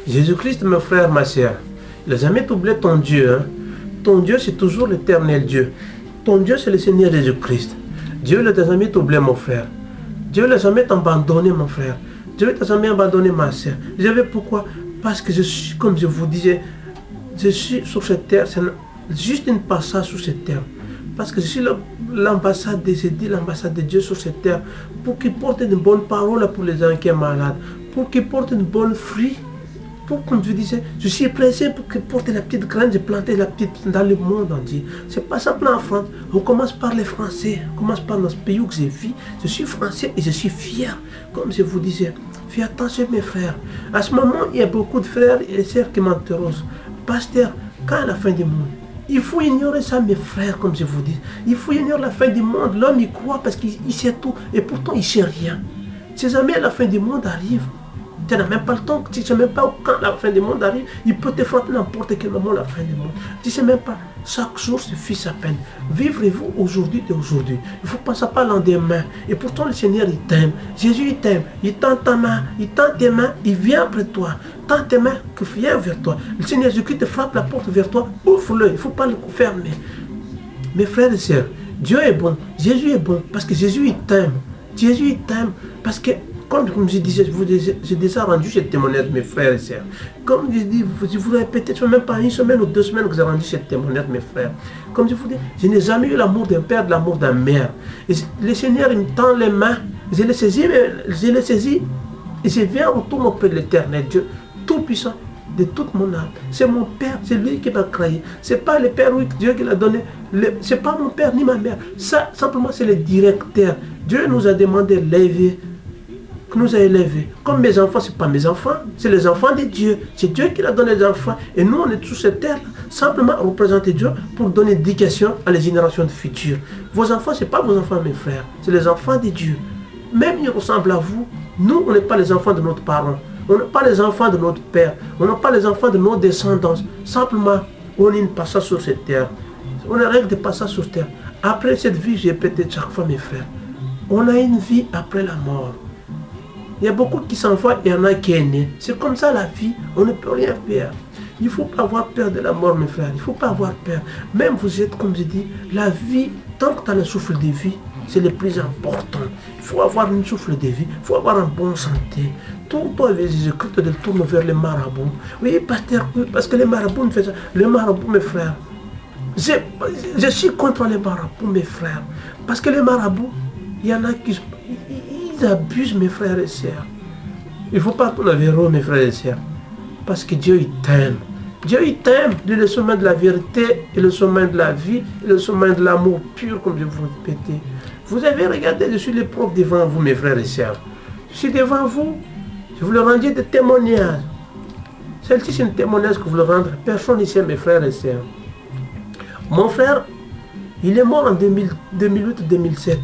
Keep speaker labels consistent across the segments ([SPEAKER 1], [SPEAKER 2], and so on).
[SPEAKER 1] Jésus-Christ, mon frère, ma soeur, il n'a jamais oublié ton Dieu. Hein? Ton Dieu, c'est toujours l'éternel Dieu. Ton Dieu, c'est le Seigneur Jésus-Christ. Dieu ne t'a jamais oublié, mon frère. Dieu ne t'a jamais abandonné, mon frère. Dieu ne t'a jamais abandonné, ma soeur. Vous savez pourquoi? Parce que je suis, comme je vous disais, je suis sur cette terre, c'est juste une passage sur cette terre. Parce que je suis l'ambassade de Dieu sur cette terre, pour qu'il porte une bonne parole pour les gens qui sont malades, pour qu'il porte une bonne fruit. Pour, comme je disais, je suis pressé pour qu'il porte la petite graine, j'ai planté la petite dans le monde entier. C'est pas simplement en France. On commence par les Français, on commence par notre pays où j'ai vécu. Je suis français et je suis fier, comme je vous disais. Faites attention, mes frères. À ce moment, il y a beaucoup de frères et sœurs qui m'interrogent. Pasteur, quand est la fin du monde? Il faut ignorer ça, mes frères, comme je vous dis. Il faut ignorer la fin du monde. L'homme y croit parce qu'il sait tout et pourtant il ne sait rien. Si jamais la fin du monde arrive, tu n'as même pas le temps, tu ne sais même pas quand la fin du monde arrive, il peut te frapper n'importe quel moment la fin du monde. Tu ne sais même pas, chaque jour suffit sa peine. Vivrez-vous aujourd'hui et aujourd'hui. Il ne faut pas ça pas lendemain. Et pourtant le Seigneur il t'aime. Jésus il t'aime. Il tend ta main, il tend tes mains, il vient après toi. Tend tes mains, que vient vers toi. Le Seigneur Jésus te frappe la porte vers toi, ouvre-le, il ne faut pas le fermer. Mes frères et sœurs, Dieu est bon, Jésus est bon, parce que Jésus il t'aime. Jésus il t'aime, parce que comme je disais, j'ai déjà rendu ce témoignage, mes frères et sœurs. Comme je dis, je vous répète, ce n'est même pas une semaine ou 2 semaines que j'ai rendu ce témoignage, mes frères. Comme je vous dis, je n'ai jamais eu l'amour d'un père, de l'amour d'un mère. Et le Seigneur, il me tend les mains, je les saisis, et je viens retourner auprès de l'Éternel Dieu, tout-puissant, de toute mon âme. C'est mon Père, c'est lui qui m'a créé. Ce n'est pas le Père, oui, Dieu qui l'a donné. Ce n'est pas mon Père ni ma mère. Ça, simplement, c'est le directeur. Dieu nous a demandé de l'élever, que nous a élevés. Comme mes enfants, ce n'est pas mes enfants, c'est les enfants de Dieu. C'est Dieu qui a donné les enfants. Et nous, on est sur cette terre, simplement à représenter Dieu pour donner éducation à les générations futures. Vos enfants, ce n'est pas vos enfants, mes frères, c'est les enfants de Dieu. Même ils ressemblent à vous. Nous, on n'est pas les enfants de notre parent. On n'est pas les enfants de notre père. On n'est pas les enfants de nos descendants. Simplement, on est une passage sur cette terre. On est règle de passage sur terre. Après cette vie, j'ai répété chaque fois, mes frères, on a une vie après la mort. Il y a beaucoup qui s'envoient et il y en a qui est né. C'est comme ça la vie, on ne peut rien faire. Il ne faut pas avoir peur de la mort, mes frères. Il ne faut pas avoir peur. Même vous êtes, comme je dis, la vie, tant que tu as le souffle de vie, c'est le plus important. Il faut avoir une souffle de vie, il faut avoir une bonne santé. Tourne-toi vers Jésus-Christ, te tourne vers les marabouts. Oui, pasteur, parce que les marabouts me font ça. Les marabouts, mes frères. Je suis contre les marabouts, mes frères. Parce que les marabouts, il y en a qui ils abusent, mes frères et sœurs. Il ne faut pas tourner vers eux, mes frères et sœurs. Parce que Dieu, il t'aime. Dieu, il t'aime. Il est le sommet de la vérité, et le sommet de la vie, et le sommet de l'amour pur, comme je vous répétais. Vous avez regardé, je suis le prof devant vous, mes frères et sœurs. Je suis devant vous. Je vous le rendais des témoignages. Celle-ci, c'est un témoignage que vous le rendez. Personne ici, mes frères et sœurs. Mon frère, il est mort en 2008-2007.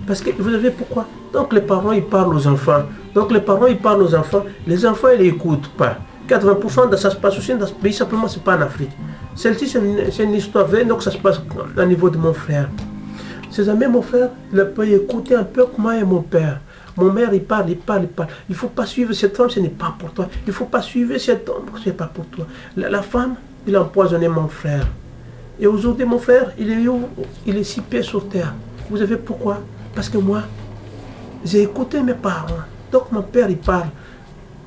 [SPEAKER 1] Parce que vous savez pourquoi? Donc les parents, ils parlent aux enfants. Donc les parents, ils parlent aux enfants. Les enfants, ils n'écoutent pas. 80% de ça se passe aussi dans ce pays, simplement, ce n'est pas en Afrique. Celle-ci, c'est une histoire vraie, donc ça se passe au niveau de mon frère. Ses amis, mon frère, il peut écouter un peu comment est mon père. Mon mère, il parle. Il ne faut pas suivre cet homme, ce n'est pas pour toi. Il ne faut pas suivre cet homme, ce n'est pas pour toi. La femme, il a empoisonné mon frère. Et aujourd'hui, mon frère, il est où? Il est 6 pieds sur terre. Vous savez pourquoi? Parce que moi, j'ai écouté mes parents. Donc mon père, il parle.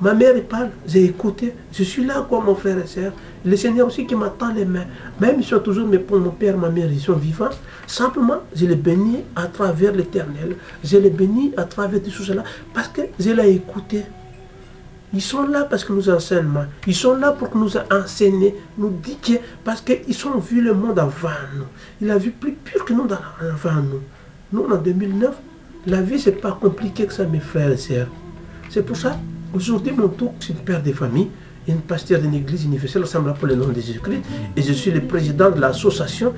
[SPEAKER 1] Ma mère, il parle. J'ai écouté. Je suis là comme mon frère et soeur. Le Seigneur aussi qui m'attend les mains. Même ils sont toujours, mais pour mon père, ma mère, ils sont vivants. Simplement, je les bénis à travers l'Éternel. Je les bénis à travers tout cela. Parce que je l'ai écouté. Ils sont là parce que nous enseignons. Ils sont là pour nous enseigner, nous dire parce qu'ils ont vu le monde avant nous. Il a vu plus pur que nous avant nous. Nous, en 2009, la vie, c'est pas compliqué que ça, mes frères et sœurs. C'est pour ça, aujourd'hui, mon tour, je suis père de famille, une pasteur d'une église universelle, ressemble pour le nom de Jésus-Christ, et je suis le président de l'association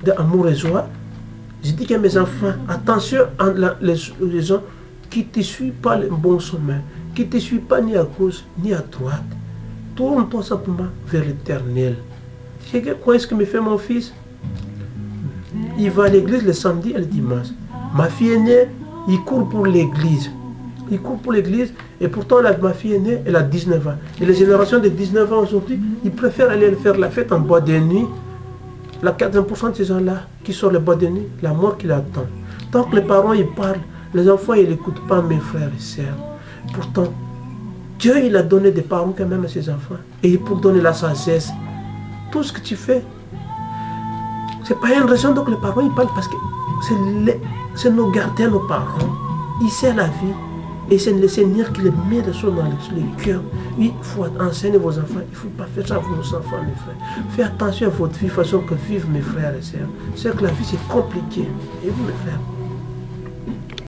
[SPEAKER 1] d'Amour et Joie. Je dis à mes enfants, attention à les gens qui ne te suivent pas le bon chemin, qui ne te suivent pas ni à gauche ni à droite. Tourne-toi simplement vers l'Éternel. Quoi est-ce que me fait mon fils? Il va à l'église le samedi et le dimanche. Ma fille aînée, il court pour l'église. Il court pour l'église Et pourtant, ma fille est née, elle a 19 ans. Et les générations de 19 ans aujourd'hui, ils préfèrent aller faire la fête en boîte de nuit. La 80% de ces gens-là qui sortent les boîtes de nuit, la mort qui l'attend. Tant que les parents ils parlent, les enfants ils n'écoutent pas, mes frères et sœurs. Pourtant, Dieu il a donné des parents quand même à ses enfants. Et pour donner la sagesse, tout ce que tu fais, c'est pas une raison donc les parents ils parlent parce que c'est nos gardiens, nos parents. Ils savent la vie. Et c'est le Seigneur qui les met des choses dans les cœurs. Il faut enseigner vos enfants. Il ne faut pas faire ça à vos enfants, mes frères. Faites attention à votre vie, façon que vivent mes frères et sœurs. C'est que la vie, c'est compliqué. Et vous, mes frères,